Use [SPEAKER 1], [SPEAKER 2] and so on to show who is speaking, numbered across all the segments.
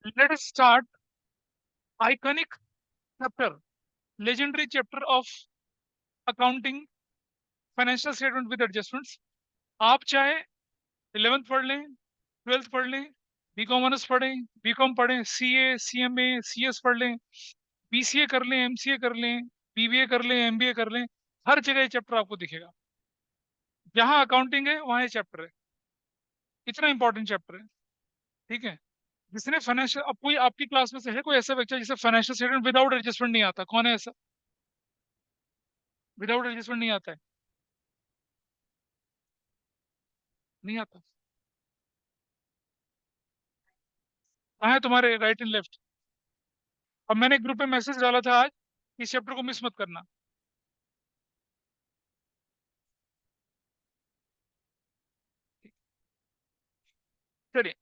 [SPEAKER 1] Let us start iconic chapter, legendary chapter of accounting, financial statement with adjustments. आप चाहे 11th पढ़ लें, 12th पढ़ लें, बीकॉम ऑनर्स पढ़ें, बीकॉम पढ़ें, सीए, सीएमए, सीएस पढ़ लें, बीसीए कर लें, एमसीए कर लें, बीबीए कर लें, एमबीए कर लें, हर जगह ये चैप्टर आपको दिखेगा। जहां अकाउंटिंग है वहां ये चैप्टर है। इतना इंपॉर्टेंट चैप्टर है। ठीक है। जिसने फाइनेंशियल, अब कोई आपकी क्लास में से है कोई ऐसा बच्चा जिसे फाइनेंशियल स्टेटमेंट विदाउट एडजस्टमेंट नहीं आता? कौन है ऐसा? विदाउट एडजस्टमेंट नहीं आता है? नहीं आता? कहाँ है तुम्हारे राइट एंड लेफ्ट? अब मैंने ग्रुप में मैसेज डाला था आज, इस चैप्टर को मिस मत करना। चलिए,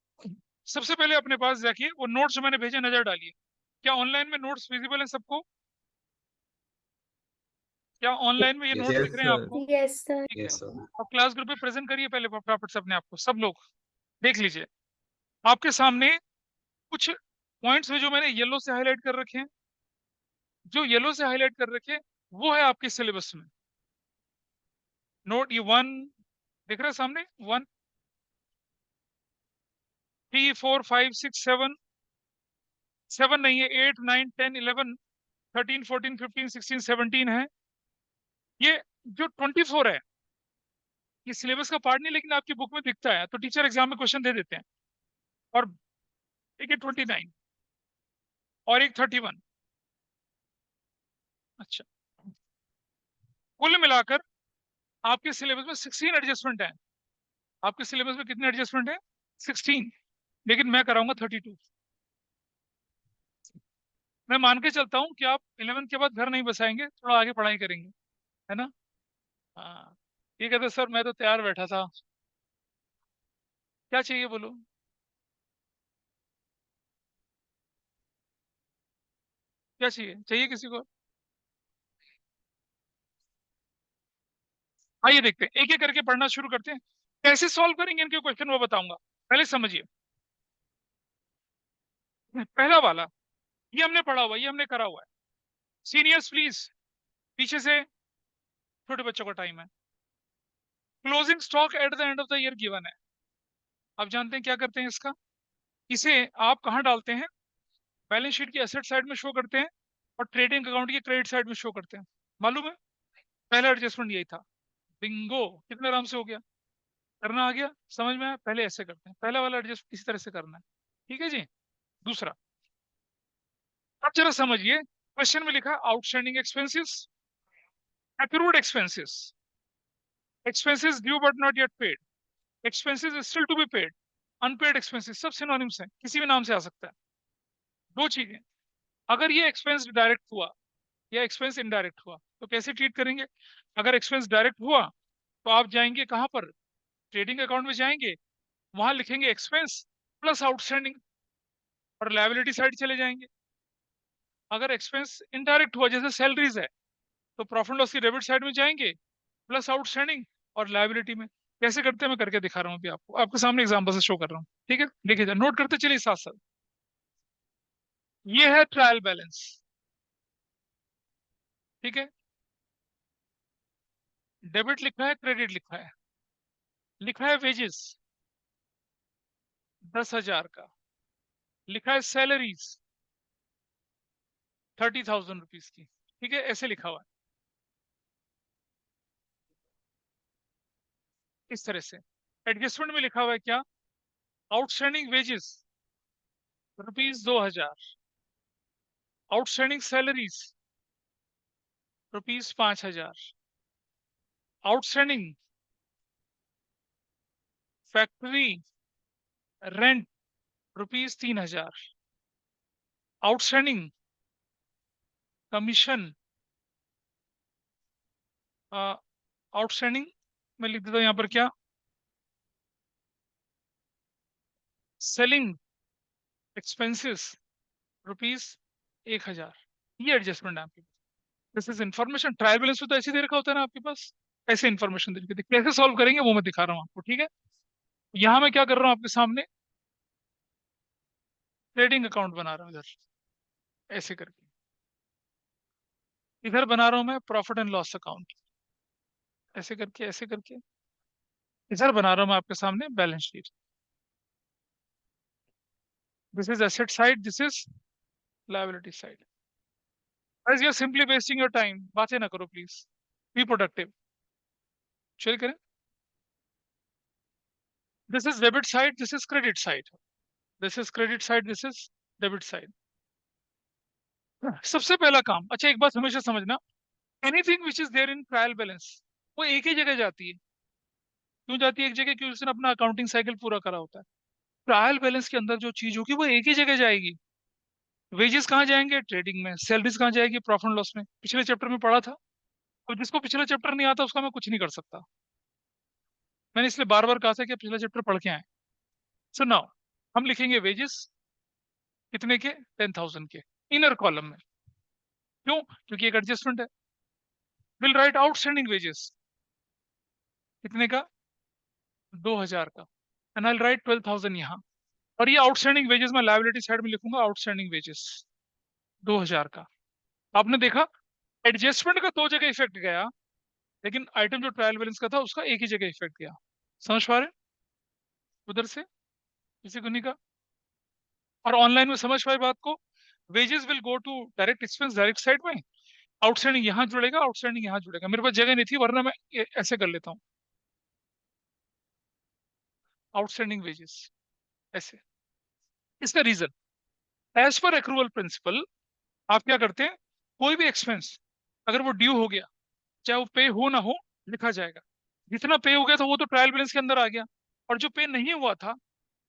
[SPEAKER 1] सबसे पहले अपने पास जाके वो नोट्स जो मैंने भेजे नजर डालिए। क्या ऑनलाइन में नोट्स विजिबल है सबको? क्या ऑनलाइन में ये नोट्स
[SPEAKER 2] यस
[SPEAKER 1] दिख रहे हैं
[SPEAKER 2] सर।
[SPEAKER 1] आपको?
[SPEAKER 3] Yes sir.
[SPEAKER 1] ठीक है।
[SPEAKER 2] Yes sir.
[SPEAKER 1] अब क्लास ग्रुप पे प्रेजेंट करिए पहले फटाफट से अपने आप को, सब लोग देख लीजिए। आपके सामने कुछ पॉइंट्स हैं जो मैंने येलो से हाईलाइट कर रखे हैं। जो येलो से हाईलाइट कर रखे हैं वो है आपके सिलेबस में। नोट ये 1 दिख रहा है सामने, 1, 3, 4, 5, 6, 7, 7 नहीं है, 8, 9, 10, 11, 13, 14, 15, 16, 17 है। ये जो 24 है ये सिलेबस का पार्ट नहीं, लेकिन आपकी बुक में दिखता है तो टीचर एग्जाम में क्वेश्चन दे देते हैं। और एक है 29 और एक 31। अच्छा, कुल मिलाकर आपके सिलेबस में 16 एडजस्टमेंट है। आपके सिलेबस में कितने एडजस्टमेंट है? 16। लेकिन मैं कराऊंगा 32। मैं मान के चलता हूँ कि आप 11th के बाद घर नहीं बसाएंगे, थोड़ा आगे पढ़ाई करेंगे, है ना? हाँ। ये कहते सर मैं तो तैयार बैठा था। क्या चाहिए बोलो? क्या चाहिए? चाहिए किसी को? आइए देखते हैं, एक एक करके पढ़ना शुरू करते हैं। कैसे सॉल्व करेंगे इनके क्वेश्चन वो बताऊंगा। पहले समझिए, पहला वाला ये हमने पढ़ा हुआ है, ये हमने करा हुआ है। सीनियर्स प्लीज पीछे से, छोटे बच्चों का टाइम है। Closing stock at the end of the year given है। आप जानते हैं क्या करते हैं इसका? इसे आप कहाँ डालते हैं? बैलेंस शीट की एसेट साइड में शो करते हैं और ट्रेडिंग अकाउंट की क्रेडिट साइड में शो करते हैं। मालूम है? पहला एडजस्टमेंट यही था। बिंगो, कितने आराम से हो गया। करना आ गया, समझ में आया? पहले ऐसे करते हैं, पहला वाला एडजस्ट इसी तरह से करना है। ठीक है जी। दूसरा, अब जरा समझिए, क्वेश्चन में लिखा outstanding expenses, accrued expenses, expenses due but not yet paid, expenses still to be paid, unpaid expenses, सब सिनोनिम्स हैं, किसी भी नाम से आ सकता है। दो चीजें, अगर ये एक्सपेंस डायरेक्ट हुआ या एक्सपेंस इनडायरेक्ट हुआ तो कैसे ट्रीट करेंगे? अगर एक्सपेंस डायरेक्ट हुआ तो आप जाएंगे कहां पर? ट्रेडिंग अकाउंट में जाएंगे, वहां लिखेंगे एक्सपेंस प्लस आउटस्टैंडिंग और लायबिलिटी साइड चले जाएंगे। अगर एक्सपेंस इनडायरेक्ट हुआ जैसे सैलरीज है तो प्रॉफिट लॉस की डेबिट साइड में जाएंगे प्लस आउटस्टैंडिंग और लायबिलिटी में। कैसे करते हैं मैं करके दिखा रहा हूँ अभी आपको, आपके सामने एग्जांपल से शो कर रहा हूँ। ठीक है, देखिए जरा, नोट करते चलिए साथ साथ। ये है ट्रायल बैलेंस। ठीक है, डेबिट लिखा है, क्रेडिट लिखा है। लिखा है वेजेस 10,000 का, लिखा है सैलरीज 30,000 रुपीज की। ठीक है, ऐसे लिखा हुआ है इस तरह से। एडजस्टमेंट में लिखा हुआ है क्या? Outstanding wages ₹2,000, outstanding salaries ₹5,000, outstanding factory rent ₹3,000, outstanding commission, outstanding मैं लिख देता हूँ यहाँ पर क्या, सेलिंग एक्सपेंसेस ₹1,000। ये एडजस्टमेंट है आपके पास। This is information. Trial balance में तो ऐसे दे रखा होता है ना आपके पास, ऐसे इन्फॉर्मेशन दे रखी है। कैसे सॉल्व करेंगे वो मैं दिखा रहा हूँ आपको। ठीक है, यहाँ मैं क्या कर रहा हूँ आपके सामने, ट्रेडिंग अकाउंट बना रहा हूँ इधर ऐसे करके, इधर बना रहा हूँ मैं प्रॉफिट एंड लॉस अकाउंट ऐसे करके, ऐसे करके इधर बना रहा हूँ मैं आपके सामने balance sheet. This is asset side, this is liability side. Guys, you're simply wasting your time, बातें ना करो प्लीज, बी प्रोडक्टिव। चल करें। This is debit side, this is credit side, this is credit side, this is debit side. सबसे पहला काम, अच्छा एक बात हमेशा समझना, anything which is there in trial balance वो एक ही जगह जाती है। क्यों जाती है एक जगह? क्योंकि उसने अपना अकाउंटिंग साइकिल पूरा करा होता है। ट्रायल बैलेंस के अंदर जो चीज होगी वो एक ही जगह जाएगी। वेजेस कहाँ जाएंगे? ट्रेडिंग में। सैलरीज कहाँ जाएगी? प्रॉफिट एंड लॉस में। पिछले चैप्टर में पढ़ा था। और जिसको पिछला चैप्टर नहीं आता उसका मैं कुछ नहीं कर सकता। मैंने इसलिए बार बार कहा था कि पिछला चैप्टर पढ़ के आए। सो नाउ हम लिखेंगे वेजेस कितने के? 10,000 के, इनर कॉलम में। क्यों? क्योंकि एक एडजस्टमेंट है। विल राइट आउटस्टैंडिंग वेजेस कितने का? 2,000 का। एंड आई राइट 12,000 यहाँ। और ये आउटस्टैंडिंग वेजेस मैं लायबिलिटी साइड में लिखूंगा, आउटस्टैंडिंग वेजेस 2,000 का। आपने देखा एडजस्टमेंट का दो जगह इफेक्ट गया, लेकिन आइटम जो ट्रायल बैलेंस का था उसका एक ही जगह इफेक्ट गया। समझ पा रहे हैं? उधर से किसी को नहीं कहा। और ऑनलाइन में समझ पाए बात को। Wages will go to direct expense direct side में, आउटस्टैंडिंग यहाँ जुड़ेगा, आउटस्टैंडिंग यहाँ जुड़ेगा। मेरे पास जगह नहीं थी वरना मैं ऐसे कर लेता हूँ, आउटस्टैंडिंग वेजेस ऐसे। इसका reason, as per accrual principle आप क्या करते हैं, कोई भी एक्सपेंस अगर वो ड्यू हो गया, चाहे वो पे हो ना हो, लिखा जाएगा। जितना पे हो गया था वो तो ट्रायल बैलेंस के अंदर आ गया, और जो पे नहीं हुआ था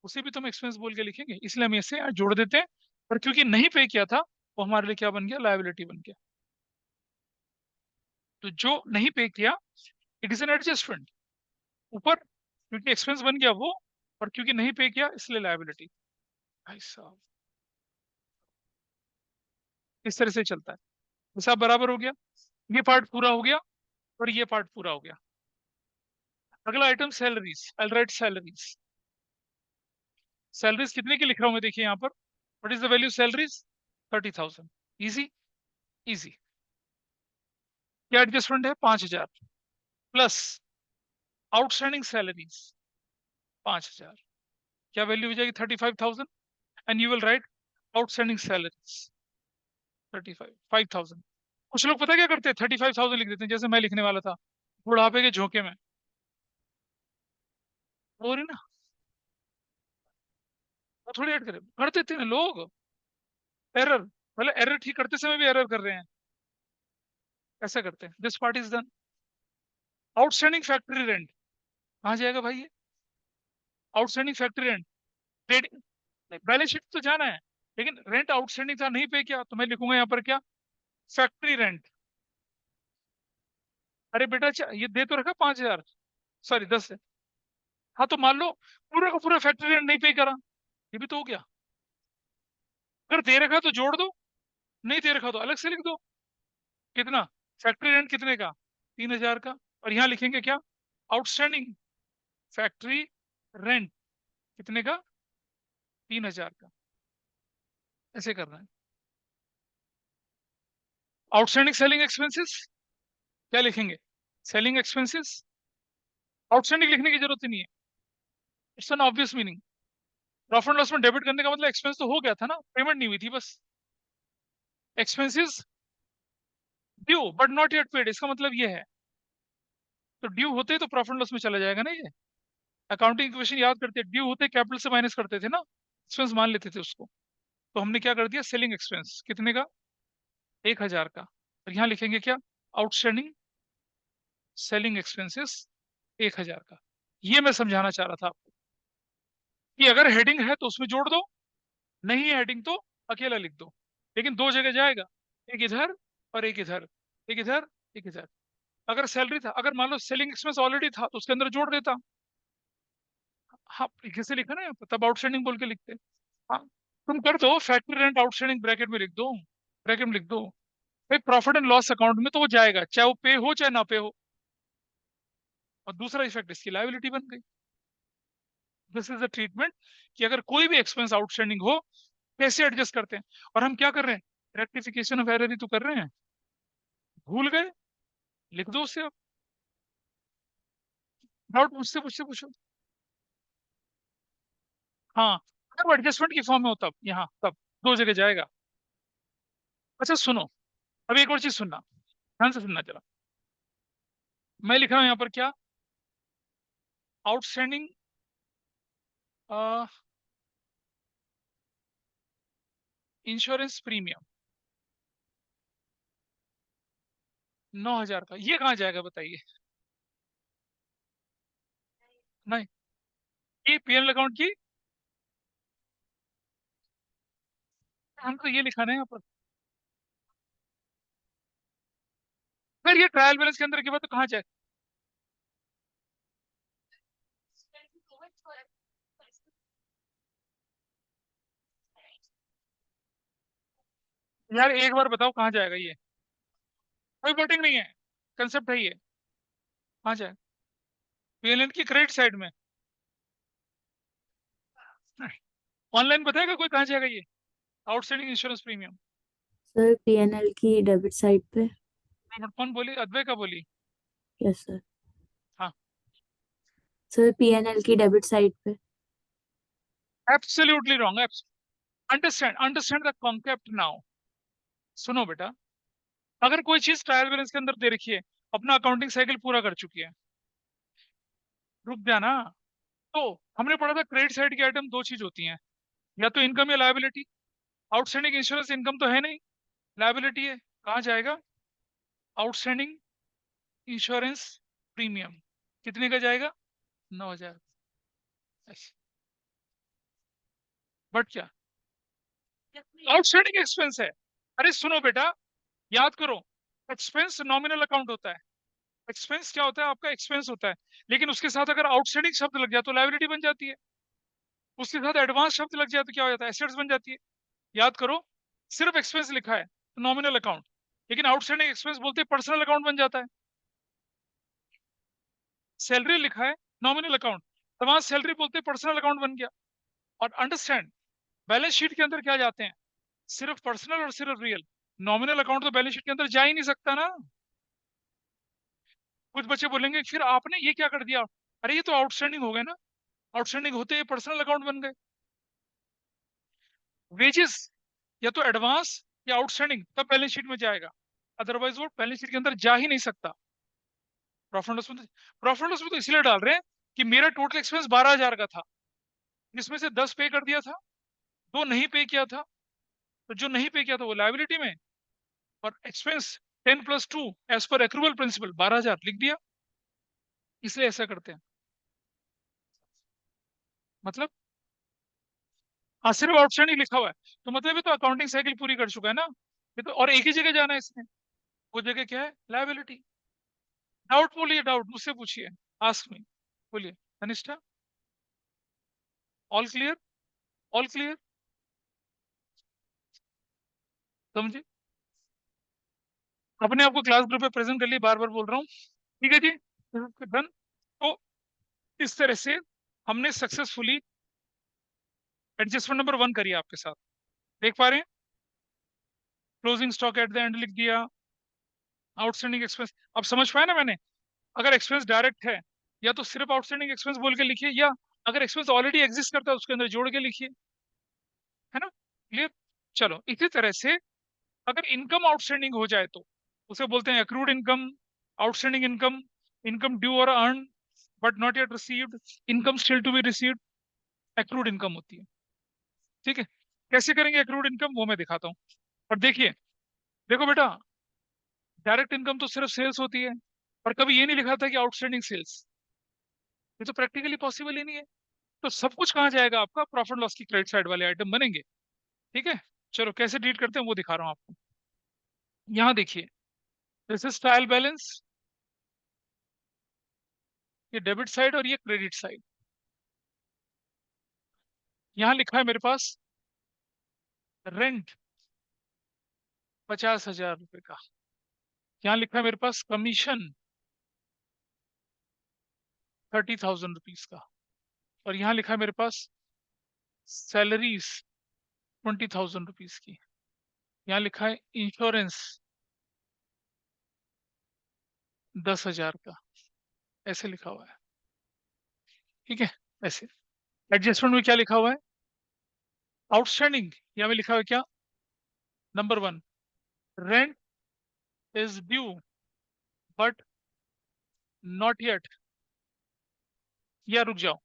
[SPEAKER 1] उसे भी तो हम एक्सपेंस बोल के लिखेंगे, इसलिए हम इसे यहाँ जोड़ देते हैं। पर क्योंकि नहीं पे किया था वो हमारे लिए क्या बन गया? लायबिलिटी बन गया। तो जो नहीं पे किया इट इज एन एडजस्टमेंट ऊपर, क्योंकि एक्सपेंस बन गया वो, और क्योंकि नहीं पे किया इसलिए लायबिलिटी। भाई साहब इस तरह से चलता है। हिसाब बराबर हो गया, ये पार्ट पूरा हो गया और ये पार्ट पूरा हो गया। अगला आइटम सैलरीज, आई राइट सैलरीज। सैलरीज कितने की लिख रहा हूँ मैं? देखिए यहाँ पर, what is the value salaries? 30,000। Easy, easy. क्या एडजस्टमेंट है? 5,000 प्लस आउटस्टैंडिंग सैलरीज 5,000। क्या वैल्यू हो जाएगी? 35,000। And you will write outstanding salaries 5,000। कुछ लोग पता क्या करते हैं? 35,000 लिख देते हैं, जैसे मैं लिखने वाला था बुढ़ापे के झोंके में। वो रही ना, वो थोड़ी ऐड कर देते हैं लोग। एरर, मतलब एरर ठीक करते समय भी एरर कर रहे हैं। ऐसा करते हैं। This part is done. Outstanding factory rent कहाँ जाएगा भाई? ये outstanding factory rent, trading balance sheet तो जाना है, लेकिन रेंट आउटस्टैंडिंग था, नहीं पे किया, तो मैं लिखूंगा यहाँ पर क्या? Factory rent. अरे बेटा ये दे तो रखा 5,000, सॉरी 10 है। हाँ तो मान लो पूरा का पूरा फैक्ट्री रेंट नहीं पे करा, ये भी तो हो गया। अगर दे रखा तो जोड़ दो, नहीं दे रखा तो अलग से लिख दो। कितना? फैक्ट्री रेंट कितने का? 3,000 का। और यहाँ लिखेंगे क्या? आउटस्टैंडिंग फैक्ट्री रेंट कितने का? 3,000 का। ऐसे करना है। आउटस्टैंडिंग सेलिंग एक्सपेंसेस क्या लिखेंगे? Selling expenses. आउटस्टैंडिंग लिखने की जरूरत ही नहीं है, it's an obvious meaning. Profit and loss में डेबिट करने का मतलब एक्सपेंस तो हो गया था ना, पेमेंट नहीं हुई थी बस। Expenses due but not yet paid, इसका मतलब ये है। तो ड्यू होते तो प्रॉफिट एंड लॉस में चला जाएगा ना ये। अकाउंटिंग इक्वेशन याद करते, ड्यू होते कैपिटल से माइनस करते थे ना, एक्सपेंस मान लेते थे उसको। तो हमने क्या कर दिया? सेलिंग एक्सपेंस कितने का? 1,000 का। और यहाँ लिखेंगे क्या? आउटस्टैंडिंग सेलिंग एक्सपेंसेस 1,000 का। ये मैं समझाना चाह रहा था आपको कि अगर हेडिंग है तो उसमें जोड़ दो, नहीं है हेडिंग तो अकेला लिख दो, लेकिन दो जगह जाएगा, एक इधर और एक इधर, एक इधर एक इधर। अगर सैलरी था, अगर मान लो सेलिंग एक्सपेंस ऑलरेडी था तो उसके अंदर जोड़ देता। हाँ कैसे लिखा ना यहाँ पर, तब आउटस्टैंडिंग बोल के लिखते। हाँ तुम कर दो फैक्ट्री रेंट आउटस्टैंडिंग ब्रैकेट में लिख दो, ब्रैकेट में लिख दो। भाई प्रॉफिट एंड लॉस अकाउंट में तो वो जाएगा, चाहे वो पे हो चाहे ना पे हो। और दूसरा इफेक्ट, इसकी लायबिलिटी बन गई। दिस इज द ट्रीटमेंट कि अगर कोई भी एक्सपेंस आउटस्टैंडिंग हो कैसे एडजस्ट करते हैं? और हम क्या कर रहे हैं? रेक्टिफिकेशन ऑफ एरर ही तो कर रहे हैं। भूल गए? लिख दो उससे आप। डाउट मुझसे मुझसे पूछो। हाँ, अगर वो एडजस्टमेंट की फॉर्म में हो तब, यहाँ तब दो जगह जाएगा। अच्छा सुनो, अब एक और चीज सुनना, ध्यान से सुनना जरा। मैं लिख रहा हूं यहाँ पर क्या? आउटस्टैंडिंग इंश्योरेंस प्रीमियम 9,000 का, ये कहाँ जाएगा बताइए? नहीं, ये पीएनएल अकाउंट की, हमको ये लिखा है यहाँ पर। फिर ये ट्रायल बैलेंस के अंदर की बात तो कहाँ जाए? यार एक बार बताओ कहाँ जाएगा ये? कोई वोटिंग नहीं है, कंसेप्ट है ये। कहाँ जाए? पीएनएल की क्रेडिट साइड में। ऑनलाइन बताएगा कोई कहाँ जाएगा ये outstanding insurance premium?
[SPEAKER 2] Sir PNL की डेबिट साइड पे।
[SPEAKER 1] कौन बोली? अद्वै का बोली?
[SPEAKER 2] Yes sir.
[SPEAKER 1] हाँ,
[SPEAKER 2] सर पीएनएल की डेबिट साइड पे।
[SPEAKER 1] Absolutely wrong. Understand understand the concept now. सुनो बेटा, अगर कोई चीज ट्रायल बैलेंस के अंदर दे रखी है, अपना अकाउंटिंग साइकिल पूरा कर चुकी है, रुक जाना। तो हमने पढ़ा था क्रेडिट साइड की आइटम दो चीज होती हैं, या तो इनकम या लायबिलिटी। आउटस्टैंडिंग इंश्योरेंस इनकम तो है नहीं, लायबिलिटी है। कहाँ जाएगा? आउटस्टैंडिंग इंश्योरेंस प्रीमियम कितने का जाएगा? 9,000। बट क्या? आउटस्टैंडिंग एक्सपेंस है। अरे सुनो बेटा, याद करो, एक्सपेंस नॉमिनल अकाउंट होता है। एक्सपेंस क्या होता है? आपका एक्सपेंस होता है, लेकिन उसके साथ अगर आउटस्टैंडिंग शब्द लग जाए तो लायबिलिटी बन जाती है। उसके साथ एडवांस शब्द लग जाए तो क्या हो जाता है? एसेट्स बन जाती है। याद करो, सिर्फ एक्सपेंस लिखा है तो नॉमिनल अकाउंट, लेकिन आउटस्टैंडिंग एक्सपेंस बोलते पर्सनल अकाउंट बन जाता है। सैलरी लिखा है, नॉमिनल अकाउंट, एडवांस सैलरी बोलते पर्सनल अकाउंट बन गया। और अंडरस्टैंड, बैलेंस शीट के अंदर क्या जाते हैं? सिर्फ पर्सनल और सिर्फ रियल। नॉमिनल अकाउंट तो बैलेंस शीट के अंदर जा ही नहीं सकता ना। कुछ बच्चे बोलेंगे फिर आपने ये क्या कर दिया? अरे ये तो आउटस्टैंडिंग हो गए ना, आउटस्टैंडिंग होते ही पर्सनल अकाउंट बन गए। वेजेस या तो एडवांस या आउटस्टैंडिंग तब बैलेंस शीट में जाएगा, अदरवाइज वो बैलेंस शीट के अंदर जा ही नहीं सकता। प्रॉफिट लॉस में, प्रॉफिट लॉस में तो इसलिए डाल रहे हैं कि मेरा टोटल एक्सपेंस 12,000 का था, जिसमें से 10 पे कर दिया था, दो नहीं पे किया था। तो जो नहीं पे किया था वो लायबिलिटी में, और expense 10+2 as per accrual principle 12,000 लिख दिया। इसलिए ऐसा करते हैं। मतलब हाँ, सिर्फ आउटस्टैंडिंग लिखा हुआ है तो मतलब ये तो अकाउंटिंग साइकिल पूरी कर चुका है ना। ये तो और एक ही जगह जाना है इसने, वो जगह क्या है? लायबिलिटी। डाउट बोलिए, डाउट मुझसे पूछिए, आस्क मी, बोलिए। Anishtha, all clear? All clear? समझे? अपने आपको क्लास ग्रुप में प्रेजेंट कर लिए, बार बार बोल रहा हूँ। ठीक है जी, डन। तो इस तरह से हमने सक्सेसफुली एडजस्टमेंट नंबर 1 करी आपके साथ, देख पा रहे हैं? Closing stock at the end लिख दिया, आउटस्टैंडिंग एक्सपेंस। अब समझ पाया ना मैंने? अगर एक्सपेंस डायरेक्ट है, या तो सिर्फ आउटस्टैंडिंग एक्सपेंस बोल के लिखिए, या अगर एक्सपेंस ऑलरेडी एग्जिस्ट करता है उसके अंदर जोड़ के लिखिए। है ना? क्लियर? चलो इसी तरह से अगर इनकम आउटस्टैंडिंग हो जाए तो उसे बोलते हैं accrued income, outstanding income, income due और earn but not yet received, income still to be received, accrued income होती है। ठीक है? कैसे करेंगे एक्रूड इनकम वो मैं दिखाता हूँ। और देखिए, देखो बेटा, डायरेक्ट इनकम तो सिर्फ सेल्स होती है, और कभी ये नहीं लिखा था कि आउटस्टैंडिंग सेल्स। ये तो प्रैक्टिकली पॉसिबल ही नहीं है। तो सब कुछ कहाँ जाएगा? आपका प्रॉफिट लॉस की क्रेडिट साइड वाले आइटम बनेंगे। ठीक है? चलो कैसे डील करते हैं वो दिखा रहा हूँ आपको। यहाँ देखिए, दिस इज ट्रायल बैलेंस, ये डेबिट साइड और ये क्रेडिट साइड। यहाँ लिखा है मेरे पास रेंट 50,000 रुपए का। यहाँ लिखा है मेरे पास कमीशन 30,000 रुपीज का। और यहाँ लिखा है मेरे पास सैलरीज 20,000 रुपीज की। यहाँ लिखा है इंश्योरेंस 10,000 का, ऐसे लिखा हुआ है। ठीक है, ऐसे। एडजस्टमेंट में क्या लिखा हुआ है? आउटस्टैंडिंग, यहाँ में लिखा हुआ है क्या? Number 1, rent is due but not yet, या रुक जाओ,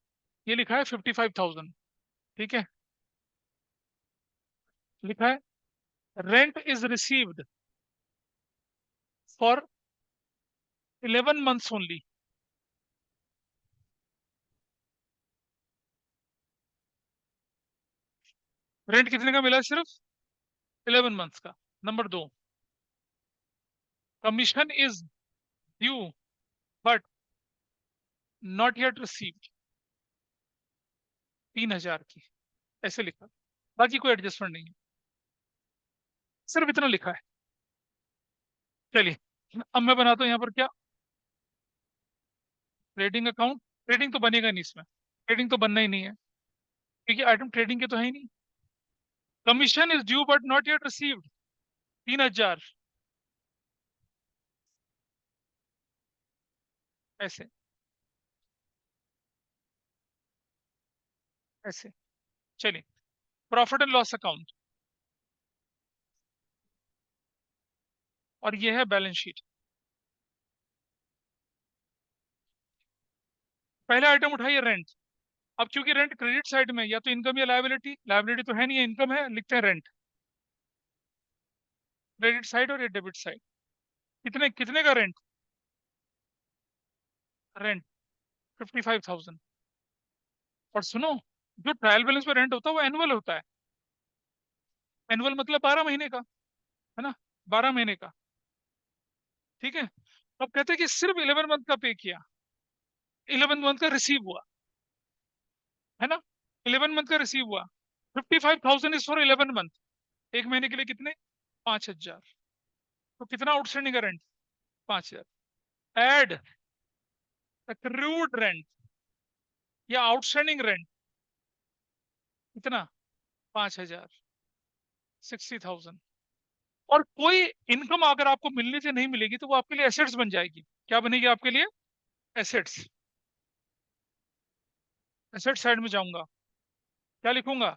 [SPEAKER 1] ये लिखा है 55,000। ठीक है, लिखा है rent is received for 11 months only. Rent कितने का मिला? सिर्फ 11 मंथ्स का। Number 2, commission is due but not yet received, 3,000 की, ऐसे लिखा। बाकी कोई एडजस्टमेंट नहीं है, सिर्फ इतना लिखा है। चलिए, अब मैं बनाता हूं यहाँ पर क्या, ट्रेडिंग अकाउंट। ट्रेडिंग तो बनेगा नहीं इसमें, ट्रेडिंग तो बनना ही नहीं है, क्योंकि आइटम ट्रेडिंग के तो है ही नहीं। Commission is due but not yet received, 3,000, ऐसे ऐसे। चलिए, प्रॉफिट एंड लॉस अकाउंट, और ये है बैलेंस शीट। पहला आइटम उठाइए, रेंट। अब क्योंकि रेंट क्रेडिट साइड में, या तो इनकम या लायबिलिटी, लायबिलिटी तो है नहीं है, इनकम है, लिखते हैं रेंट। क्रेडिट साइड और ये डेबिट साइड। कितने कितने का रेंट? रेंट 55,000। और सुनो, जो ट्रायल बैलेंस में रेंट होता है वो एनुअल होता है। एनुअल मतलब 12 महीने का, है ना, 12 महीने का। ठीक है, अब कहते हैं कि सिर्फ 11 मंथ का पे किया, 11 मंथ का रिसीव हुआ, है ना, 11 मंथ का रिसीव हुआ। 55,000 इज फॉर 11 मंथ, एक महीने के लिए कितने? 5,000। तो कितना आउटस्टैंडिंग है रेंट? 5,000। एड एक्रूड रेंट या आउटस्टैंडिंग रेंट, कितना? 5,000, 60,000। और कोई इनकम अगर आपको मिलने से नहीं मिलेगी तो वो आपके लिए एसेट्स बन जाएगी। क्या बनेगी आपके लिए? एसेट्स। एसेट साइड में जाऊंगा, क्या लिखूंगा?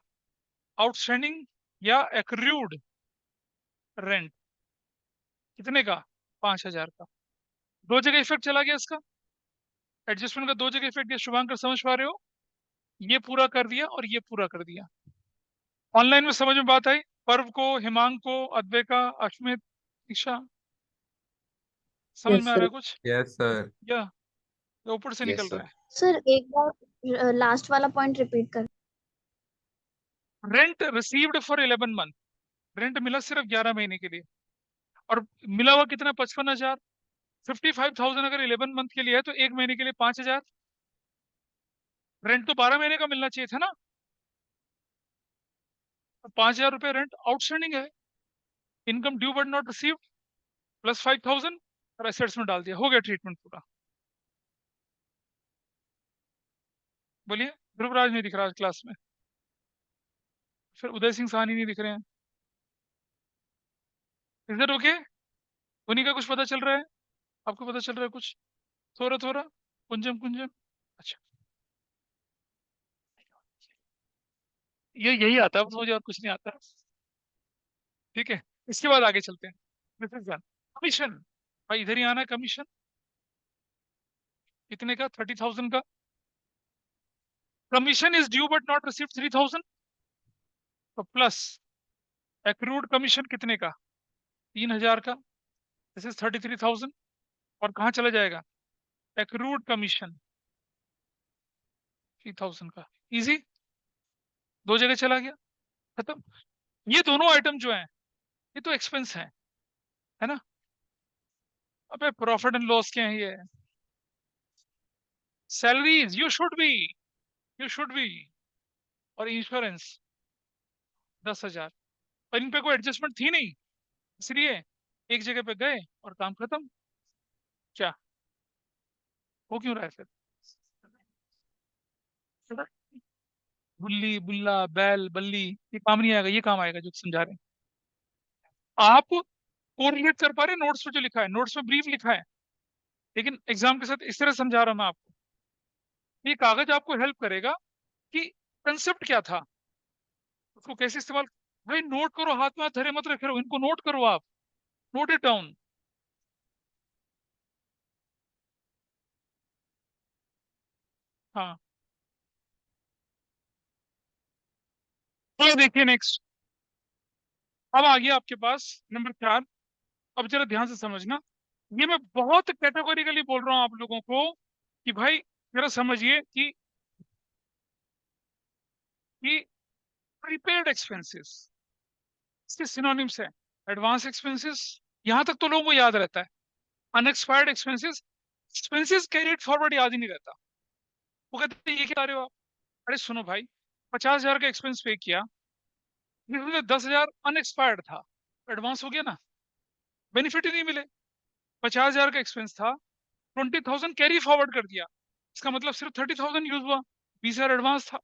[SPEAKER 1] आउटस्टैंडिंग या एक्रूड रेंट, कितने का? 5,000 का। दो जगह इफेक्ट चला गया इसका, एडजस्टमेंट का दो जगह इफेक्ट दिया। शुभांकर समझ पा रहे हो? ये पूरा कर दिया और ये पूरा कर दिया। ऑनलाइन में समझ में बात आई? पर्व को, हिमांग को, अद्वैका, अश्मित, ईशा, समझ
[SPEAKER 2] यस
[SPEAKER 1] में आ रहा
[SPEAKER 2] सर।
[SPEAKER 1] है कुछ?
[SPEAKER 3] Yes sir.
[SPEAKER 1] या ऊपर से
[SPEAKER 3] यस
[SPEAKER 1] निकल रहा
[SPEAKER 3] सर।
[SPEAKER 1] है?
[SPEAKER 4] सर एक बार लास्ट वाला पॉइंट रिपीट कर।
[SPEAKER 1] Rent received for 11 month, rent मिला सिर्फ 11 महीने के लिए, और मिला हुआ कितना? 55,000। 55,000 अगर 11 मंथ के लिए है तो एक महीने के लिए 5,000। रेंट तो 12 महीने का मिलना चाहिए था ना, 5,000 रुपये रेंट आउटस्टैंडिंग है। Income due but not received plus 5,000, और एसेट्स में डाल दिया, हो गया ट्रीटमेंट पूरा। बोलिए, ध्रुवराज नहीं दिख रहा आज क्लास में, फिर उदय सिंह साहनी नहीं दिख रहे हैं। इधर ओके, उन्हीं का कुछ पता चल रहा है? आपको पता चल रहा है कुछ थोड़ा थोड़ा? कुंजम कुंजम, अच्छा, ये यही आता है मुझे, और कुछ नहीं आता। ठीक है, इसके बाद आगे चलते हैं। कमीशन, भाई इधर ही आना है। कमीशन कितने का? 30,000 का। Commission is due but not received 3,000, तो प्लस एक्रूड कमीशन कितने का? 3,000 का, दिस इज 33,000। और कहाँ चला जाएगा? एक्रूड कमीशन 3,000 का, इजी, दो जगह चला गया, खत्म। ये दोनों आइटम जो हैं ये तो एक्सपेंस है ना। अबे प्रॉफिट एंड लॉस क्या है ये? सैलरीज, यू शुड बी, और इंश्योरेंस 10,000। और इन पे कोई एडजस्टमेंट थी नहीं, इसलिए एक जगह पे गए और काम खत्म। क्या हो क्यों रहा है फिर? बुल्ली, बुल्ला, बैल, बल्ली, ये काम नहीं आएगा, ये काम आएगा जो समझा रहे हैं आप। कोरिलेट कर पा रहे हैं नोट्स में जो लिखा है, नोट्स में ब्रीफ लिखा है, लेकिन एग्जाम के साथ इस तरह समझा रहा हूं मैं आपको। ये कागज आपको हेल्प करेगा कि कंसेप्ट क्या था, उसको कैसे इस्तेमाल। भाई नोट करो, हाथ में हाथ धरे मत रखे रहो, इनको नोट करो आप, नोट इट डाउन। हाँ, चलो देखिए नेक्स्ट। अब आ गया आपके पास नंबर 4। अब जरा ध्यान से समझना, ये मैं बहुत कैटेगोरिकली बोल रहा हूँ आप लोगों को कि भाई जरा समझिए कि प्रीपेड एक्सपेंसेस इसके सिनोनिम्स है। एडवांस एक्सपेंसेस, यहां तक तो लोगों को याद रहता है। Unexpired expenses, expenses carried forward याद ही नहीं रहता। वो कहते हैं ये क्या आ रहे हो आप। अरे सुनो भाई, 50,000 का एक्सपेंस पे किया, जिसमें 10,000 अनएक्सपायर्ड था, एडवांस हो गया ना, बेनिफिट ही नहीं मिले। 50,000 का एक्सपेंस था, 20,000 कैरी फॉरवर्ड कर दिया, इसका मतलब सिर्फ 30,000 यूज हुआ, 20,000 एडवांस था।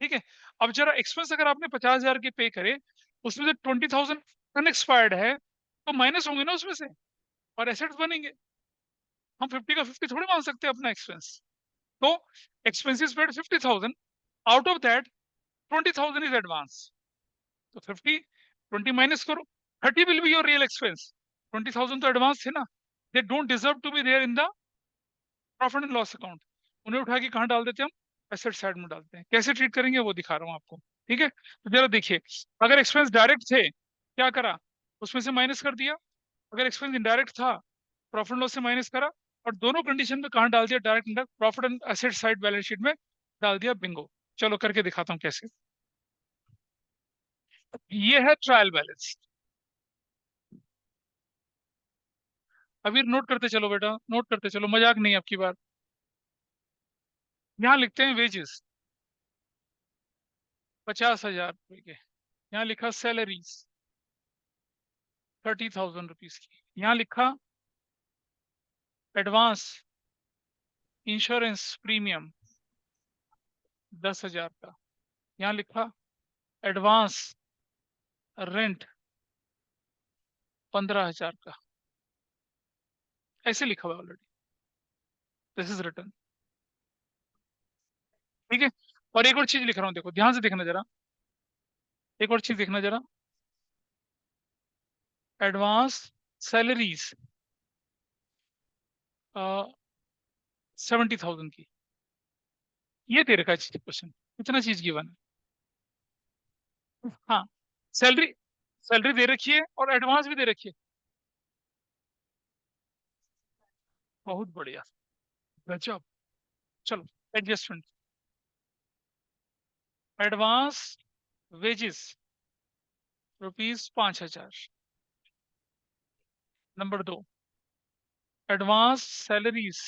[SPEAKER 1] ठीक है, अब जरा एक्सपेंस अगर आपने 50,000 के पे करे, उसमें से 20,000 अनएक्सपायर्ड है, तो माइनस होंगे ना उसमें से, और एसेट्स बनेंगे। हम 50 का 50 थोड़ी मान सकते हैं अपना एक्सपेंस। तो expenses paid 50,000, out of that 20,000 is advance. तो 50, 20 माइनस करो, 30 will be your real expense. 20,000 तो एडवांस थे ना, they don't deserve to be there in the profit and loss account. उन्हें उठा के कहाँ डाल देते हैं हम, एसेट साइड में डालते हैं। कैसे ट्रीट करेंगे वो दिखा रहा हूँ आपको। ठीक है, तो जरा देखिए, अगर एक्सपेंस डायरेक्ट थे, क्या करा, उसमें से माइनस कर दिया। अगर एक्सपेंस इनडायरेक्ट था, प्रॉफिट एंड लॉस से माइनस करा, और दोनों कंडीशन में कहाँ डाल दिया, direct indirect profit and asset side balance sheet में डाल दिया, बिंगो। चलो करके दिखाता हूँ कैसे। ये है ट्रायल बैलेंस। अभी नोट करते चलो बेटा, नोट करते चलो, मजाक नहीं आपकी बार। यहाँ लिखते हैं वेजेस 50,000 रुपए के, यहाँ लिखा सैलरीज 30,000 रुपीज की, यहाँ लिखा एडवांस इंश्योरेंस प्रीमियम 10,000 का, यहाँ लिखा एडवांस रेंट 15,000 का। ऐसे लिखा हुआ ऑलरेडी, दिस इज रिटर्न। ठीक है, और एक और चीज लिख रहा हूँ, देखो ध्यान से देखना जरा, एक और चीज देखना जरा। एडवांस सैलरीज 70,000 की, ये दे रखा है क्वेश्चन, कितना चीज गिवन है। हाँ, सैलरी, सैलरी दे रखी है और एडवांस भी दे रखी है। बहुत बढ़िया, गजब। चलो, adjustment, advance wages ₹5,000। Number 2, advance salaries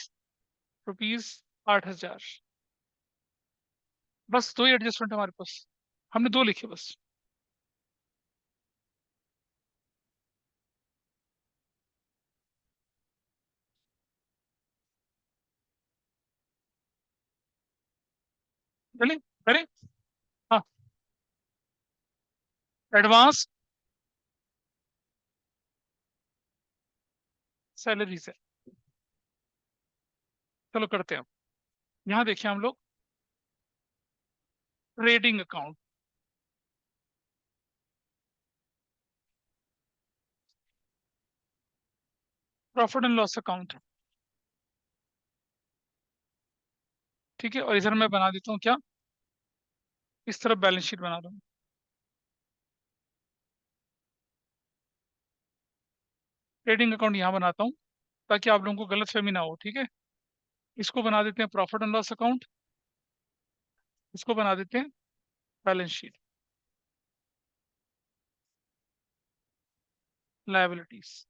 [SPEAKER 1] ₹8,000। बस दो ही एडजस्टमेंट हमारे पास, हमने दो लिखे बस। चलिए करें। हाँ, एडवांस सैलरीज है, चलो करते हैं। यहाँ देखिए हम लोग, trading account, profit and loss account. ठीक है, और इधर मैं बना देता हूँ क्या, इस तरफ बैलेंस शीट बना रहा हूँ। ट्रेडिंग अकाउंट यहाँ बनाता हूँ, ताकि आप लोगों को गलत फहमी ना हो। ठीक है, इसको बना देते हैं प्रॉफिट एंड लॉस अकाउंट, इसको बना देते हैं बैलेंस शीट, लायबिलिटीज।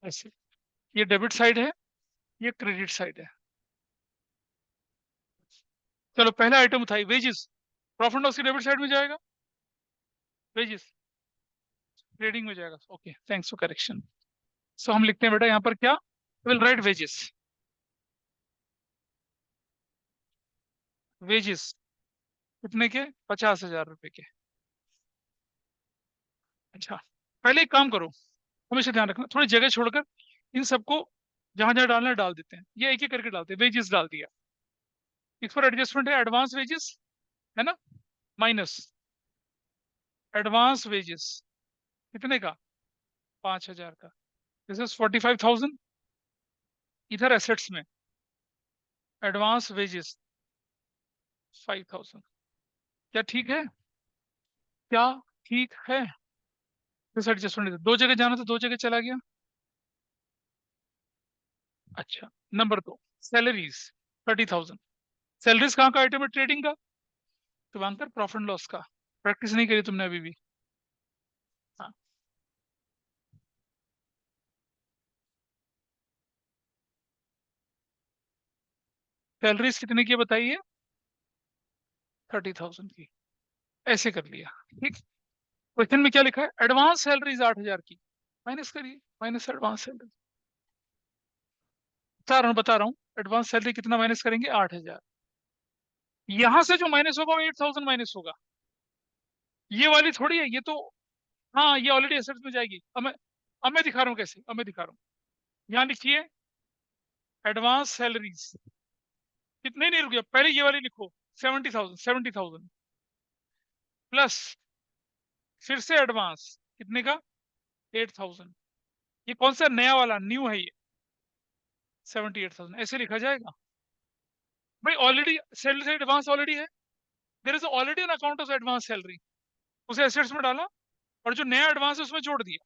[SPEAKER 1] ऐसे, ये डेबिट साइड है, ये क्रेडिट साइड है। चलो पहला आइटम था वेजेस, प्रॉफिट लॉस की डेबिट साइड में जाएगा, वेजेस ट्रेडिंग में जाएगा। Okay, thanks for correction. So हम लिखते हैं बेटा यहाँ पर क्या, विल राइट वेजेस। वेजेस कितने के? 50,000 रुपए के। अच्छा, पहले एक काम करो, हमेशा ध्यान रखना, थोड़ी जगह छोड़कर इन सबको जहां जहां डालना है डाल देते हैं, ये एक एक करके डालते हैं। वेजेस डाल दिया, इस पर एडजस्टमेंट है एडवांस वेजेस, है ना, माइनस एडवांस वेजेस कितने का? 5,000 का। This is 45,000। इधर एसेट्स में एडवांस वेजेस 5,000। क्या ठीक है? क्या ठीक है? दिस एडजस्टमेंट दो जगह जाना तो दो जगह चला गया। अच्छा, नंबर 2, सैलरीज 30,000। सैलरीज कहाँ का आइटम है? ट्रेडिंग का। तो अंकर प्रॉफिट एंड लॉस का। प्रैक्टिस नहीं करी तुमने अभी भी। हाँ, सैलरीज कितने की है बताइए? 30,000 की। ऐसे कर लिया, ठीक। क्वेश्चन में क्या लिखा है? एडवांस सैलरीज 8,000 की, माइनस करिए, माइनस एडवांस सैलरी। बता रहा हूँ एडवांस सैलरी कितना माइनस करेंगे? 8,000। यहां से जो माइनस होगा वो 8,000 माइनस होगा। ये वाली थोड़ी है ये तो। हाँ, ये ऑलरेडी एसेट्स में जाएगी। अब मैं दिखा रहा हूँ कैसे, अब मैं दिखा रहा हूँ। यहाँ लिखिए एडवांस सैलरीज कितने, नहीं रुकिए, पहले ये वाली लिखो। 70,000, 70,000 प्लस फिर से एडवांस कितने का? 8,000। ये कौन सा नया वाला न्यू है ये? 78,000 ऐसे लिखा जाएगा। भाई ऑलरेडी सैलरी से एडवांस ऑलरेडी है। There is already an account of advance salary, उसे एसेट्स में डाला और जो नया एडवांस है उसमें जोड़ दिया।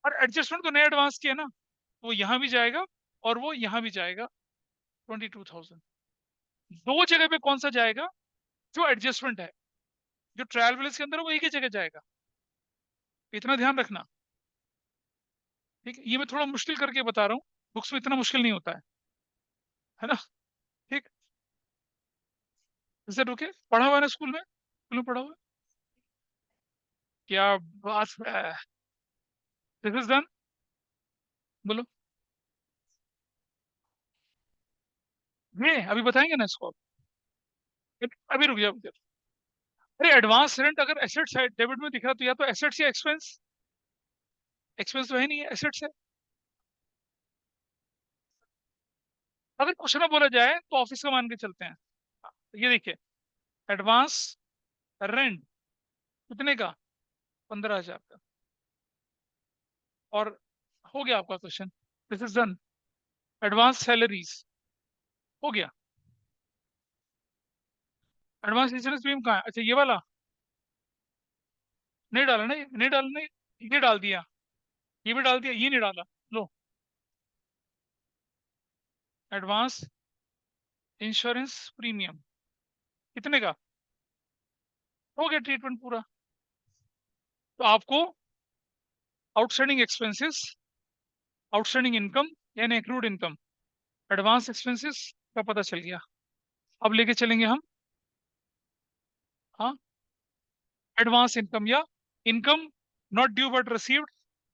[SPEAKER 1] और एडजस्टमेंट तो नया एडवांस की है ना, वो यहाँ भी जाएगा और वो यहाँ भी जाएगा। 22,000 दो जगह पे कौन सा जाएगा? जो एडजस्टमेंट है, जो ट्रायल बैलेंस के अंदर है, वो एक ही जगह जाएगा। इतना ध्यान रखना, ठीक है। ये मैं थोड़ा मुश्किल करके बता रहा हूँ, बुक्स में इतना मुश्किल नहीं होता है ना, ठीक। जैसे रुके, पढ़ा हुआ है ना स्कूल में पढ़ा हुआ है। क्या बात है, दिस इज डन। बोलो, ये अभी बताएंगे ना इसको। अभी रुक जाओ। अरे एडवांस रेंट अगर एसेट साइड डेबिट में दिख रहा तो या तो एसेट्स या एक्सपेंस। एक्सपेंस तो है नहीं है, एसेट्स है। अगर कुछ ना बोला जाए तो ऑफिस का मान के चलते हैं। ये देखिए, एडवांस रेंट कितने का? 15,000 का। और हो गया आपका question, this is done. Advance salaries हो गया। एडवांस इंश्योरेंस प्रीमियम कहाँ है? अच्छा, ये वाला नहीं डाला ना, नहीं डाला नहीं, ये डाल दिया, ये भी डाल दिया, ये नहीं डाला। लो, एडवांस इंश्योरेंस प्रीमियम कितने का? हो गया ट्रीटमेंट पूरा। तो आपको आउटस्टैंडिंग एक्सपेंसेस, आउटस्टैंडिंग इनकम यानी एक्रूड इनकम, एडवांस एक्सपेंसेस का पता चल गया। अब लेके चलेंगे हम, हाँ, एडवांस इनकम या income not due but received,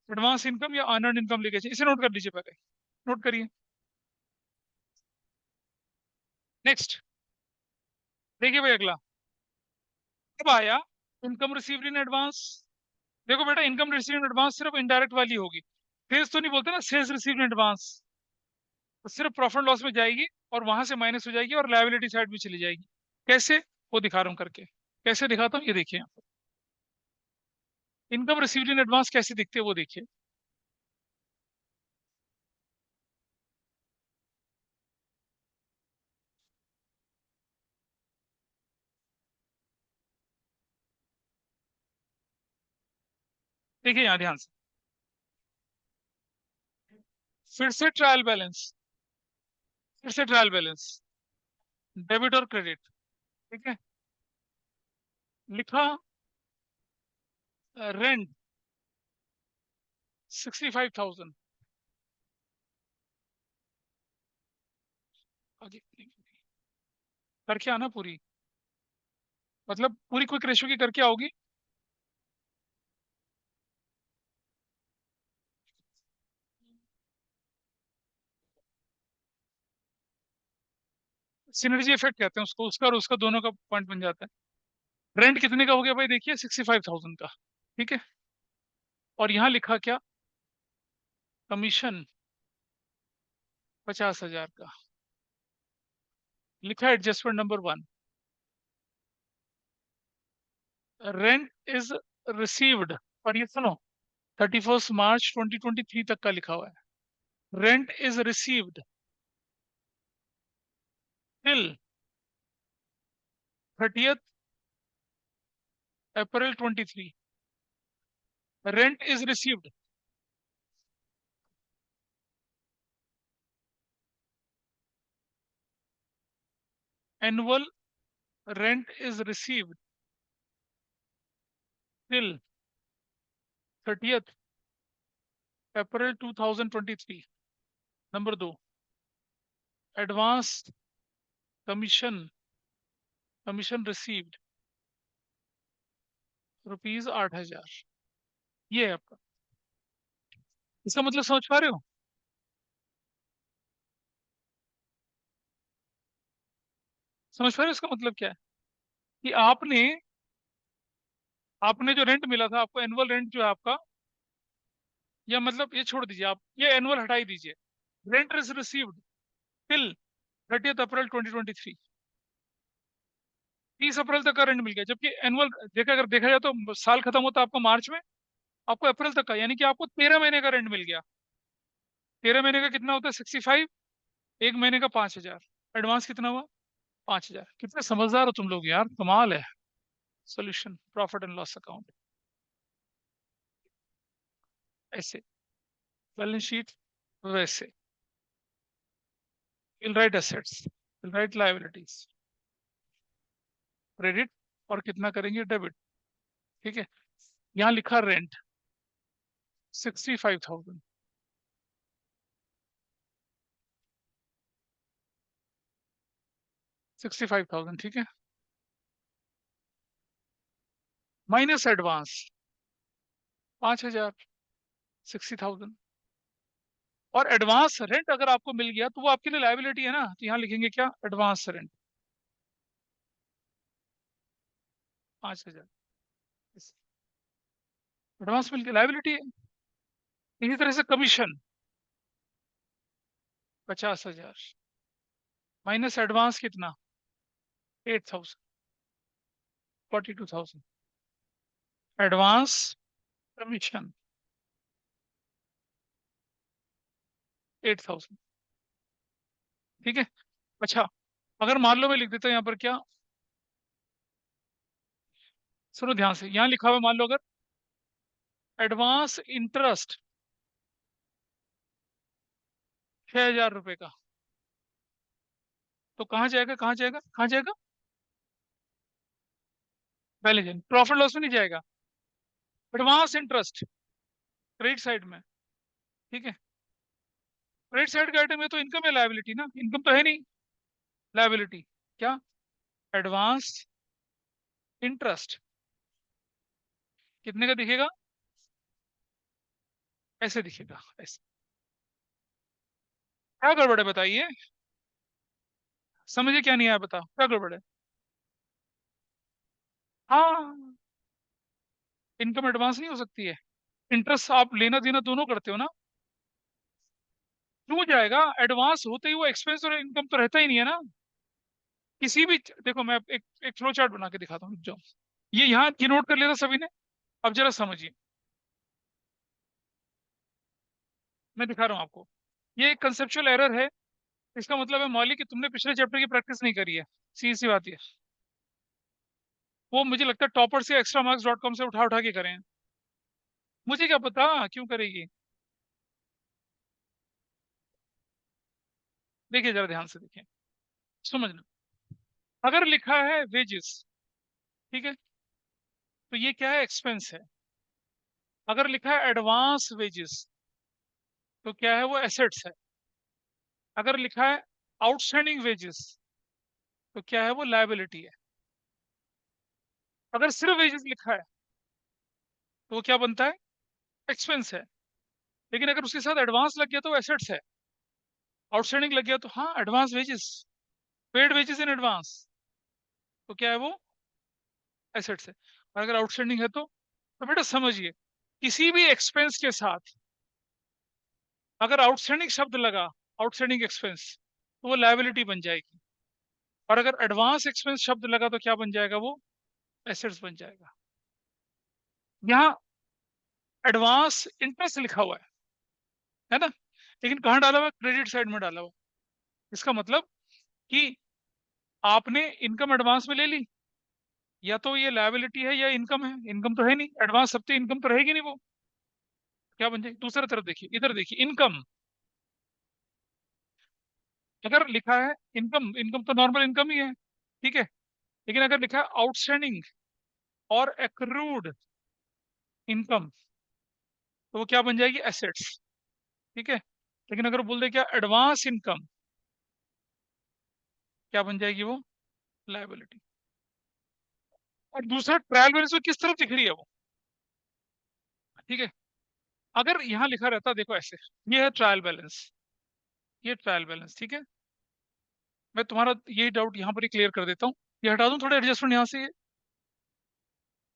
[SPEAKER 1] advance income या अर्नड इनकम लेके चलिए। इसे नोट कर लीजिए, पहले नोट करिए। नेक्स्ट देखिए भाई, अगला अब आया इनकम रिसीव्ड इन एडवांस। देखो बेटा, इनकम रिसीव्ड इन एडवांस सिर्फ इनडायरेक्ट वाली होगी। सेल्स तो नहीं बोलते ना, सेल्स रिसीव्ड इन एडवांस, तो सिर्फ प्रॉफिट लॉस में जाएगी और वहां से माइनस हो जाएगी और लायबिलिटी साइड में चली जाएगी। कैसे? वो दिखा रहा हूँ करके। कैसे दिखाता हूँ, ये देखिए। इनकम रिसीव्ड इन एडवांस कैसे दिखते हैं वो देखिए। देखिए यहाँ ध्यान से, फिर से ट्रायल बैलेंस, फिर से ट्रायल बैलेंस, डेबिट और क्रेडिट, ठीक है। लिखा रेंट 65,000। आगे करके आना पूरी, मतलब पूरी क्विक रेशियो की करके आओगी। सिनर्जी इफेक्ट कहते हैं उसको, उसका और उसका दोनों का पॉइंट बन जाता है। रेंट कितने का हो गया भाई, देखिए 65,000 का, ठीक है। और यहाँ लिखा क्या, कमीशन 50,000 का, लिखा adjustment number 1, rent is received, और ये सुनो 31 मार्च 2023 तक का लिखा हुआ है, rent is received till 30th April 23, rent is received, annual rent is received till 30th April 2023। Number 2, advance commission, commission received ₹8,000। ये है आपका, इसका मतलब समझ पा रहे हो, समझ पा रहे हो इसका मतलब क्या है, कि आपने आपने जो रेंट मिला था आपको, एनुअल रेंट जो है आपका, या मतलब ये छोड़ दीजिए, आप ये एनुअल हटाई दीजिए, rent is received till 30th अप्रैल 2023, 30 अप्रैल तक का रेंट मिल गया, जबकि एनुअल देखा, अगर देखा जाए तो साल खत्म होता है आपका मार्च में, आपको अप्रैल तक का, यानी कि आपको 13 महीने का रेंट मिल गया। 13 महीने का कितना होता है, 65, एक महीने का 5,000, एडवांस कितना हुआ, 5,000। कितने समझदार हो तुम लोग यार, कमाल है। Solution, profit and loss account, ऐसे, बैलेंस शीट वैसे, will write assets, will write liabilities, credit, और कितना करेंगे, डेबिट, ठीक है। यहाँ लिखा रेंट 65,000, 65,000, ठीक है, माइनस एडवांस 5,000, 60,000। और एडवांस रेंट अगर आपको मिल गया तो वो आपके लिए लायबिलिटी है ना, तो यहाँ लिखेंगे क्या, एडवांस रेंट 5,000, एडवांस मिल गया, लायबिलिटी है। इसी तरह से कमीशन 50,000, माइनस एडवांस कितना, 8,000, 42,000, एडवांस कमीशन 8,000, ठीक है। अच्छा, अगर मान लो मैं लिख देता हूँ यहाँ पर क्या, सुनो ध्यान से, यहाँ लिखा हुआ है, मान लो अगर एडवांस इंटरेस्ट 6,000 रुपए का, तो कहाँ जाएगा, कहाँ जाएगा, कहाँ जाएगा, बैलेंस शीट, प्रॉफिट लॉस में नहीं जाएगा, एडवांस इंटरेस्ट क्रेडिट साइड में, ठीक है। क्रेडिट साइड का आइटम है तो इनकम है, लायबिलिटी ना, इनकम तो है नहीं, लायबिलिटी क्या, एडवांस इंटरेस्ट, कितने का दिखेगा, ऐसे दिखेगा, ऐसे। क्या गड़बड़ है बताइए, समझे क्या नहीं आया, बताओ क्या गड़बड़ है। हाँ, इनकम एडवांस नहीं हो सकती है, इंटरेस्ट आप लेना देना दोनों करते हो ना, क्यों जाएगा, एडवांस होते ही वो एक्सपेंस और इनकम तो रहता ही नहीं है ना, किसी भी, देखो मैं एक एक फ्लो चार्ट बना के दिखाता हूँ, रुक जाओ, ये यहाँ की नोट कर लिया था सभी ने, अब जरा समझिए, मैं दिखा रहा हूँ आपको, ये एक कंसेप्चुअल एरर है, इसका मतलब है मौलिक कि तुमने पिछले चैप्टर की प्रैक्टिस नहीं करी है, सीधी सी बात है। वो मुझे लगता है टॉपर से extramarks.com से उठा उठा के करें, मुझे क्या पता क्यों करेगी। देखिए जरा ध्यान से देखिए, समझना, अगर लिखा है वेजेस, ठीक है, तो ये क्या है, एक्सपेंस है। अगर लिखा है एडवांस वेजेस, तो क्या है, वो एसेट्स है। अगर लिखा है आउटस्टैंडिंग वेजेस, तो क्या है, वो लायबिलिटी है। अगर सिर्फ वेजेस लिखा है तो वो क्या बनता है, एक्सपेंस है। लेकिन अगर उसके साथ एडवांस लग गया तो एसेट्स है, आउटस्टैंडिंग लग गया तो हाँ, advance wages, paid wages in advance, तो क्या है वो, एसेट्स है। और अगर आउटस्टैंडिंग है तो बेटा समझिए, किसी भी एक्सपेंस के साथ अगर आउटस्टैंडिंग शब्द लगा, आउटस्टैंडिंग एक्सपेंस, तो वो लायबिलिटी बन जाएगी। और अगर एडवांस एक्सपेंस शब्द लगा तो क्या बन जाएगा, वो एसेट्स बन जाएगा। यहाँ एडवांस इंटरेस्ट लिखा हुआ है ना, लेकिन कहाँ डाला हुआ है, क्रेडिट साइड में डाला हुआ है। इसका मतलब कि आपने इनकम एडवांस में ले ली, या तो ये लायबिलिटी है या इनकम है। इनकम तो है नहीं, एडवांस सब तो इनकम तो रहेगी नहीं, वो क्या बन जाएगी। दूसरी तरफ देखिए, इधर देखिए, इनकम अगर लिखा है, इनकम, इनकम तो नॉर्मल इनकम ही है, ठीक है। लेकिन अगर लिखा है आउटस्टैंडिंग और एक्रूड इनकम, तो वो क्या बन जाएगी, एसेट्स, ठीक है। लेकिन अगर बोल दे क्या, एडवांस इनकम, क्या बन जाएगी, वो लायबिलिटी। और दूसरा ट्रायल बैलेंस में किस तरफ दिख रही है वो, ठीक है। अगर यहाँ लिखा रहता, देखो ऐसे, ये है ट्रायल बैलेंस, ये ट्रायल बैलेंस, ठीक है। मैं तुम्हारा यही डाउट यहाँ पर ही क्लियर कर देता हूँ, ये हटा दूं थोड़े एडजस्टमेंट यहाँ से।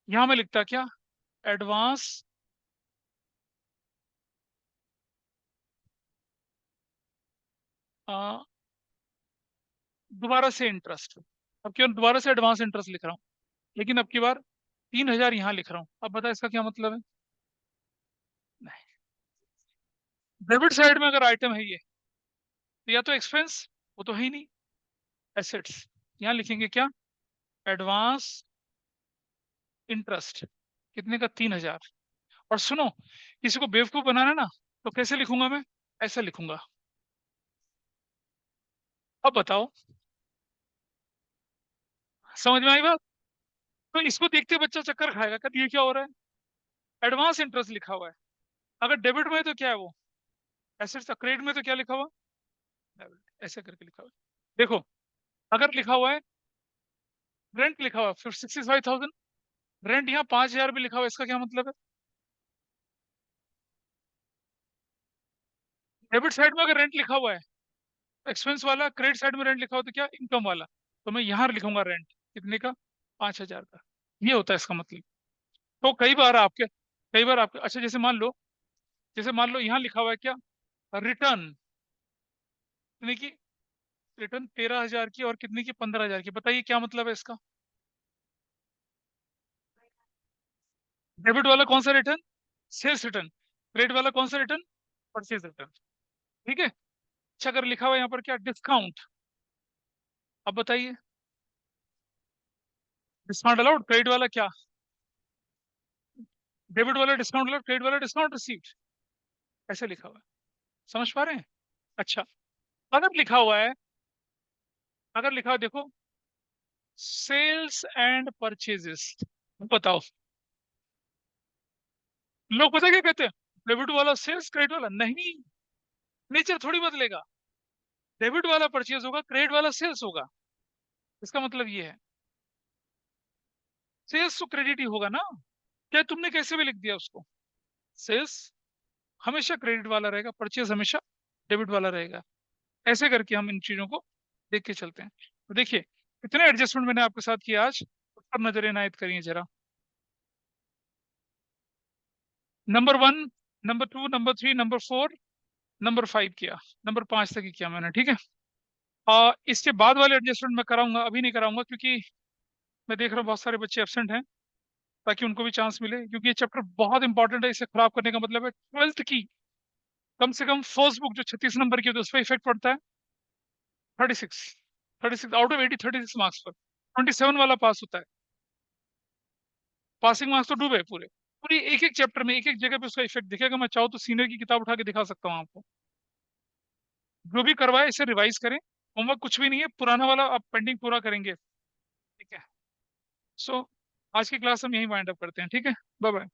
[SPEAKER 1] यहाँ में लिखता क्या, एडवांस दोबारा से इंटरेस्ट। अब क्यों दोबारा से एडवांस इंटरेस्ट लिख रहा हूँ, लेकिन अब की बार 3,000 यहाँ लिख रहा हूँ। अब बता इसका क्या मतलब है। डेबिट साइड में अगर आइटम है ये, तो या तो एक्सपेंस, वो तो है ही नहीं, एसेट्स। यहाँ लिखेंगे क्या, एडवांस इंटरेस्ट, कितने का, 3,000। और सुनो, किसी को बेवकूफ बनाना ना, तो कैसे लिखूंगा मैं, ऐसा लिखूंगा। अब बताओ, समझ में आई बात। तो इसको देखते बच्चा चक्कर खाएगा, कहते ये क्या हो रहा है, एडवांस इंटरेस्ट लिखा हुआ है। अगर डेबिट में है तो क्या है वो, एसेट्स। क्रेडिट में तो क्या लिखा हुआ, ऐसे करके लिखा हुआ है। देखो, अगर लिखा हुआ है रेंट, लिखा हुआ है फिर 65,000, रेंट यहाँ 5,000 भी लिखा हुआ है, इसका क्या मतलब है। डेबिट साइड में अगर रेंट लिखा हुआ है एक्सपेंस वाला, क्रेडिट साइड में रेंट लिखा हुआ तो क्या, इनकम वाला। तो मैं यहाँ लिखूंगा रेंट, कितने का, 5,000 का। ये होता है इसका मतलब। तो कई बार आपके अच्छा, जैसे मान लो यहाँ लिखा हुआ है क्या, रिटर्न, कितने की, रिटर्न 13,000 की, और कितने की, 15,000 की। बताइए क्या मतलब है इसका। डेबिट वाला कौन सा रिटर्न, सेल्स रिटर्न। क्रेडिट वाला कौन सा रिटर्न, परचेज रिटर्न, ठीक है। अच्छा, अगर लिखा हुआ है यहाँ पर क्या, डिस्काउंट। अब बताइए, डिस्काउंट अलाउड, क्रेडिट वाला क्या, डेबिट वाला डिस्काउंट अलाउड, क्रेडिट वाला डिस्काउंट रिसीव्ड, ऐसे लिखा हुआ है। समझ पा रहे हैं। अच्छा, अगर लिखा हुआ है, अगर लिखा हुआ है, देखो, सेल्स एंड परचेजेस, बताओ, लोग पता है क्या कहते हैं, डेबिट वाला सेल्स, क्रेडिट वाला नहीं, नेचर थोड़ी बदलेगा। डेबिट वाला परचेज होगा, क्रेडिट वाला सेल्स होगा। इसका मतलब ये है, सेल्स तो क्रेडिट ही होगा ना, क्या तुमने कैसे भी लिख दिया उसको। सेल्स हमेशा क्रेडिट वाला रहेगा, परचेज हमेशा डेबिट वाला रहेगा। ऐसे करके हम इन चीजों को देख के चलते हैं। तो देखिए, कितने एडजस्टमेंट मैंने आपके साथ किया आज, उस पर नजर इनायत करिए जरा। Number 1, number 2, number 3, number 4, number 5 किया, नंबर 5 तक ही किया मैंने, ठीक है। इसके बाद वाले एडजस्टमेंट मैं कराऊंगा, अभी नहीं कराऊंगा, क्योंकि मैं देख रहा हूँ बहुत सारे बच्चे एब्सेंट हैं, ताकि उनको भी चांस मिले। क्योंकि ये चैप्टर बहुत इंपॉर्टेंट है, इसे खराब करने का मतलब है 12th की कम से कम फर्स्ट बुक जो 36 नंबर की होती है, उस पर इफेक्ट पड़ता है। 36, 36 आउट ऑफ 80, 36 मार्क्स पर 27 वाला पास होता है। पासिंग मार्क्स तो डूबे पूरे, पूरी एक एक चैप्टर में एक एक जगह पे उसका इफेक्ट दिखेगा। मैं चाहूँ तो सीनियर की किताब उठा के दिखा सकता हूँ आपको। जो भी करवाए इसे रिवाइज करें, होमवर्क कुछ भी नहीं है, पुराना वाला आप पेंडिंग पूरा करेंगे, ठीक है। सो आज की क्लास हम यहीं वाइंड अप करते हैं, ठीक है। Bye bye.